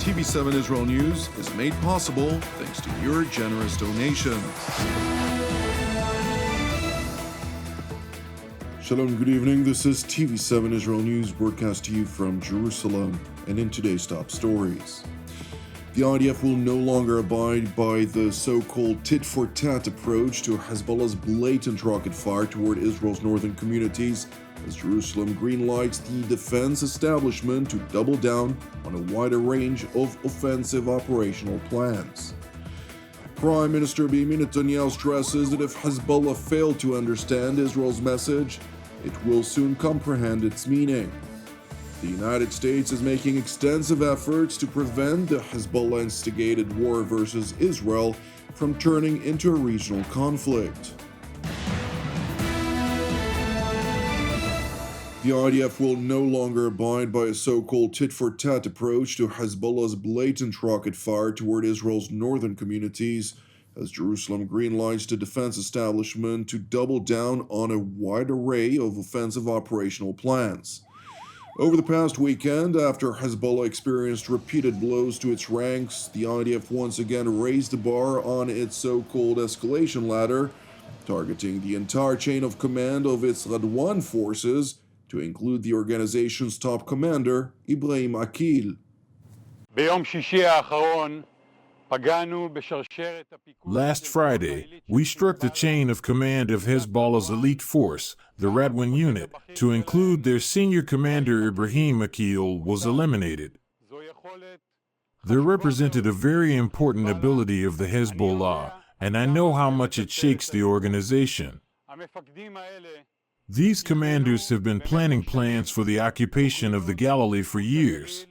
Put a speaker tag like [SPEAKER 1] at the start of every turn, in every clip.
[SPEAKER 1] TV7 Israel News is made possible thanks to your generous donations. Shalom, good evening. This is TV7 Israel News, broadcast to you from Jerusalem. And in today's top stories, the IDF will no longer abide by the so-called tit-for-tat approach to Hezbollah's blatant rocket fire toward Israel's northern communities, as Jerusalem greenlights the defense establishment to double down on a wider range of offensive operational plans. Prime Minister Benjamin Netanyahu stresses that if Hezbollah failed to understand Israel's message, it will soon comprehend its meaning. The United States is making extensive efforts to prevent the Hezbollah instigated war versus Israel from turning into a regional conflict. The IDF will no longer abide by a so-called tit-for-tat approach to Hezbollah's blatant rocket fire toward Israel's northern communities, as Jerusalem greenlights the defense establishment to double down on a wide array of offensive operational plans. Over the past weekend, after Hezbollah experienced repeated blows to its ranks, the IDF once again raised the bar on its so-called escalation ladder, targeting the entire chain of command of its Radwan forces, to include the organization's top commander, Ibrahim Akil.
[SPEAKER 2] Last Friday, we struck the chain of command of Hezbollah's elite force, the Radwan unit, to include their senior commander Ibrahim Akil was eliminated. They represented a very important ability of the Hezbollah, and I know how much it shakes the organization. These commanders have been planning plans for the occupation of the Galilee for years.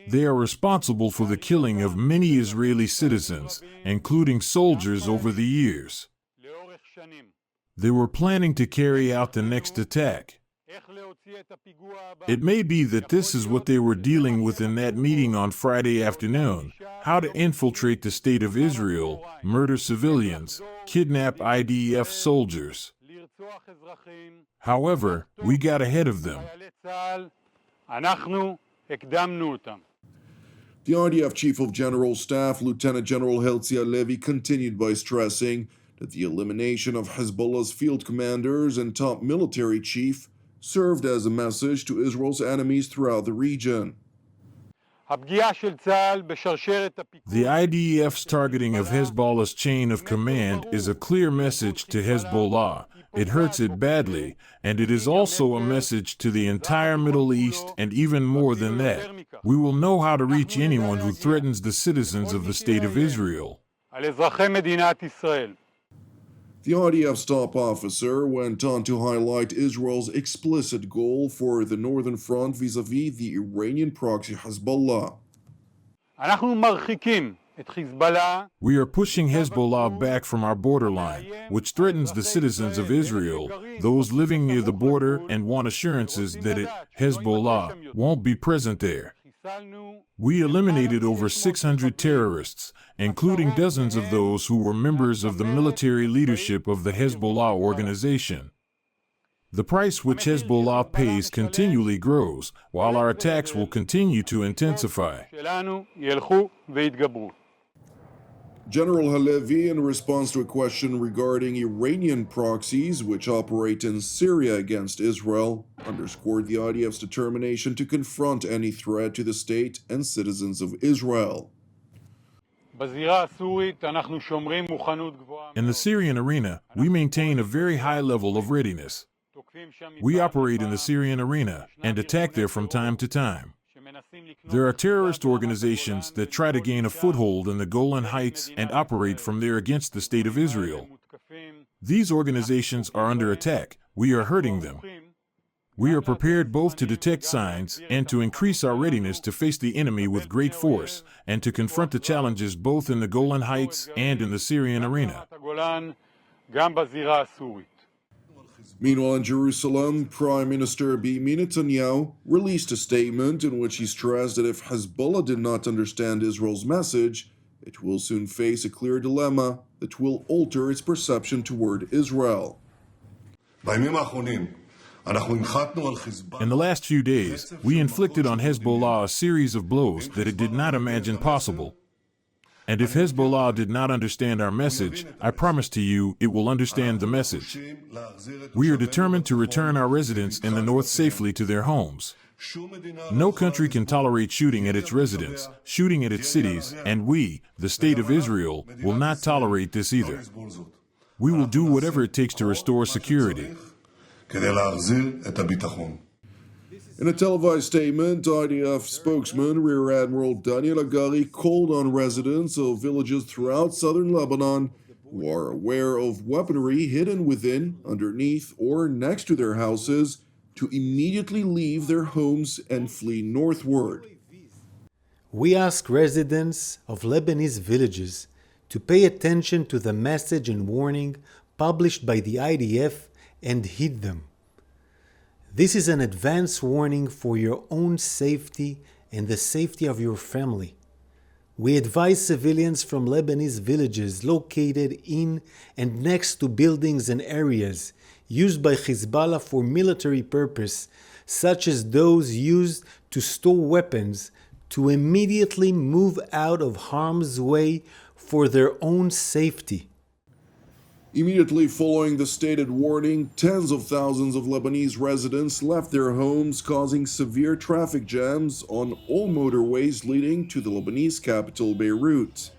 [SPEAKER 2] They are responsible for the killing of many Israeli citizens, including soldiers, over the years. They were planning to carry out the next attack. It may be that this is what they were dealing with in that meeting on Friday afternoon: how to infiltrate the state of Israel, murder civilians, kidnap IDF soldiers. However, we got ahead of them.
[SPEAKER 1] The IDF Chief of General Staff, Lieutenant General Herzi Halevi, continued by stressing that the elimination of Hezbollah's field commanders and top military chief served as a message to Israel's enemies throughout the region.
[SPEAKER 2] The IDF's targeting of Hezbollah's chain of command is a clear message to Hezbollah. It hurts it badly, and it is also a message to the entire Middle East, and even more than that. We will know how to reach anyone who threatens the citizens of the State of Israel.
[SPEAKER 1] The IDF's top officer went on to highlight Israel's explicit goal for the northern front vis-à-vis the Iranian proxy Hezbollah.
[SPEAKER 2] We are pushing Hezbollah back from our borderline, which threatens the citizens of Israel, those living near the border, and want assurances that Hezbollah won't be present there. We eliminated over 600 terrorists, including dozens of those who were members of the military leadership of the Hezbollah organization. The price which Hezbollah pays continually grows, while our attacks will continue to intensify.
[SPEAKER 1] General Halevi, in response to a question regarding Iranian proxies which operate in Syria against Israel, underscored the IDF's determination to confront any threat to the state and citizens of Israel.
[SPEAKER 2] In the Syrian arena, we maintain a very high level of readiness. We operate in the Syrian arena and attack there from time to time. There are terrorist organizations that try to gain a foothold in the Golan Heights and operate from there against the State of Israel. These organizations are under attack. We are hurting them. We are prepared both to detect signs and to increase our readiness to face the enemy with great force and to confront the challenges both in the Golan Heights and in the Syrian arena.
[SPEAKER 1] Meanwhile, in Jerusalem, Prime Minister Benjamin Netanyahu released a statement in which he stressed that if Hezbollah did not understand Israel's message, it will soon face a clear dilemma that will alter its perception toward Israel.
[SPEAKER 2] In the last few days, we inflicted on Hezbollah a series of blows that it did not imagine possible. And if Hezbollah did not understand our message, I promise to you it will understand the message. We are determined to return our residents in the north safely to their homes. No country can tolerate shooting at its residents, shooting at its cities, and we, the State of Israel, will not tolerate this either. We will do whatever it takes to restore security.
[SPEAKER 1] In a televised statement, IDF spokesman Rear Admiral Daniel Agari called on residents of villages throughout southern Lebanon who are aware of weaponry hidden within, underneath, or next to their houses to immediately leave their homes and flee northward.
[SPEAKER 3] We ask residents of Lebanese villages to pay attention to the message and warning published by the IDF and heed them. This is an advance warning for your own safety and the safety of your family. We advise civilians from Lebanese villages located in and next to buildings and areas used by Hezbollah for military purpose, such as those used to store weapons, to immediately move out of harm's way for their own safety.
[SPEAKER 1] Immediately following the stated warning, tens of thousands of Lebanese residents left their homes, causing severe traffic jams on all motorways leading to the Lebanese capital, Beirut.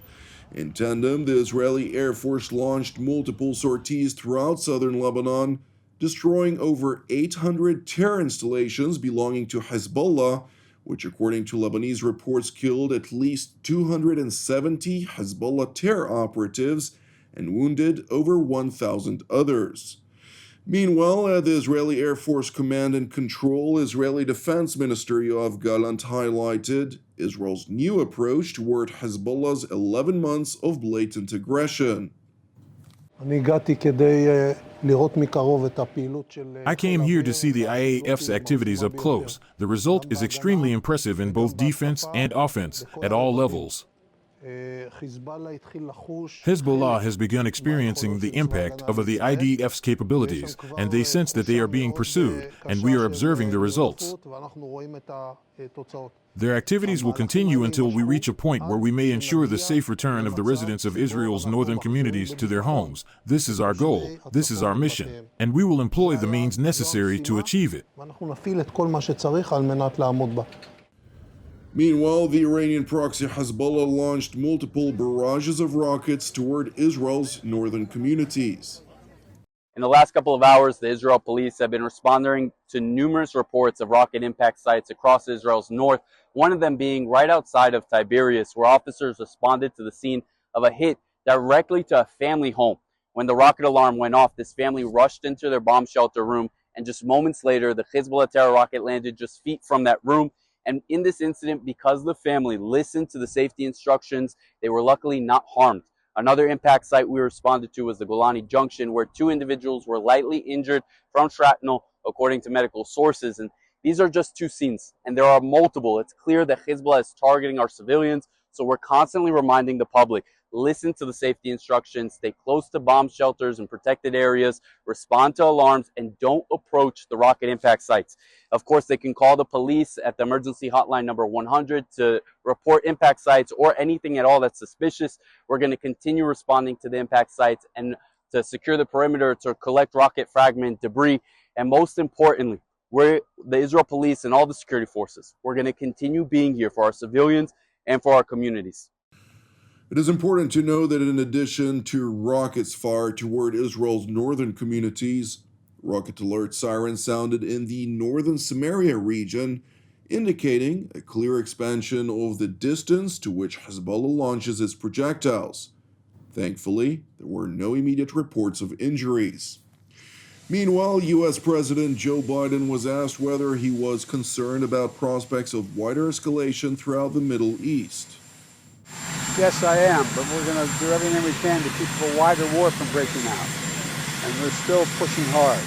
[SPEAKER 1] In tandem, the Israeli Air Force launched multiple sorties throughout southern Lebanon, destroying over 800 terror installations belonging to Hezbollah, which according to Lebanese reports killed at least 270 Hezbollah terror operatives and wounded over 1,000 others. Meanwhile, at the Israeli Air Force Command and Control, Israeli Defense Minister Yoav Gallant highlighted Israel's new approach toward Hezbollah's 11 months of blatant aggression.
[SPEAKER 2] I came here to see the IAF's activities up close. The result is extremely impressive in both defense and offense, at all levels. Hezbollah has begun experiencing the impact of the IDF's capabilities, and they sense that they are being pursued, and we are observing the results. Their activities will continue until we reach a point where we may ensure the safe return of the residents of Israel's northern communities to their homes. This is our goal, this is our mission, and we will employ the means necessary to achieve it.
[SPEAKER 1] Meanwhile, the Iranian proxy Hezbollah launched multiple barrages of rockets toward Israel's northern communities.
[SPEAKER 4] In the last couple of hours, the Israel police have been responding to numerous reports of rocket impact sites across Israel's north, one of them being right outside of Tiberias, where officers responded to the scene of a hit directly to a family home. When the rocket alarm went off, this family rushed into their bomb shelter room, and just moments later, the Hezbollah terror rocket landed just feet from that room. And in this incident, because the family listened to the safety instructions, they were luckily not harmed. Another impact site we responded to was the Golani Junction, where 2 individuals were lightly injured from shrapnel, according to medical sources. And these are just 2 scenes, and there are multiple. It's clear that Hezbollah is targeting our civilians, so we're constantly reminding the public, listen to the safety instructions, stay close to bomb shelters and protected areas, respond to alarms, and don't approach the rocket impact sites. Of course, they can call the police at the emergency hotline number 100 to report impact sites or anything at all that's suspicious. We're going to continue responding to the impact sites and to secure the perimeter, to collect rocket fragment debris, and most importantly, we're the Israel police and all the security forces. We're going to continue being here for our civilians and for our communities.
[SPEAKER 1] It is important to know that in addition to rockets fired toward Israel's northern communities, rocket alert sirens sounded in the northern Samaria region, indicating a clear expansion of the distance to which Hezbollah launches its projectiles. Thankfully, there were no immediate reports of injuries. Meanwhile, U.S. President Joe Biden was asked whether he was concerned about prospects of wider escalation throughout the Middle East.
[SPEAKER 5] Yes, I am, but we're going to do everything we can to keep a wider war from breaking out. And we're still pushing hard.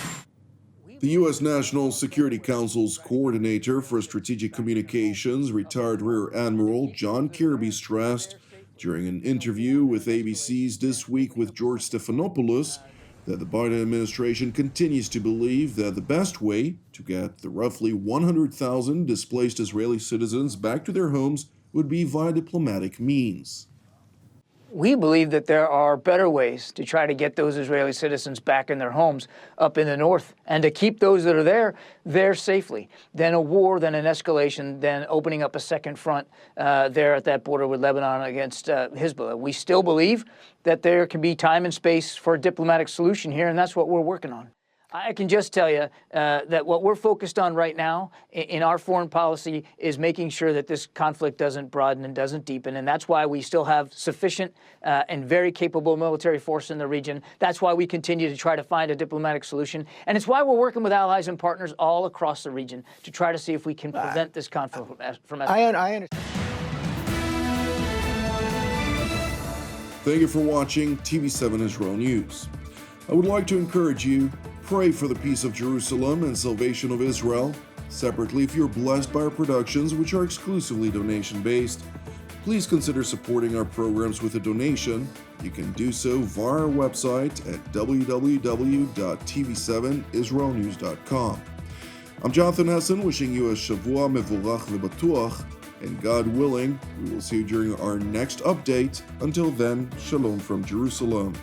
[SPEAKER 1] The U.S. National Security Council's coordinator for strategic communications, retired Rear Admiral John Kirby, stressed during an interview with ABC's This Week with George Stephanopoulos that the Biden administration continues to believe that the best way to get the roughly 100,000 displaced Israeli citizens back to their homes would be via diplomatic means.
[SPEAKER 6] We believe that there are better ways to try to get those Israeli citizens back in their homes up in the north and to keep those that are there safely than a war, than an escalation, than opening up a second front there at that border with Lebanon against Hezbollah. We still believe that there can be time and space for a diplomatic solution here, and that's what we're working on. I can just tell you that what we're focused on right now in our foreign policy is making sure that this conflict doesn't broaden and doesn't deepen. And that's why we still have sufficient and very capable military force in the region. That's why we continue to try to find a diplomatic solution. And it's why we're working with allies and partners all across the region to try to see if we can prevent this conflict from escalating.
[SPEAKER 3] I understand.
[SPEAKER 1] Thank you for watching TV7 Israel News. I would like to encourage you, pray for the peace of Jerusalem and salvation of Israel. Separately, if you're blessed by our productions, which are exclusively donation-based, please consider supporting our programs with a donation. You can do so via our website at www.tv7israelnews.com. I'm Jonathan Hessen, wishing you a Shavua Mevorach V'Batuach, and God willing, we will see you during our next update. Until then, Shalom from Jerusalem.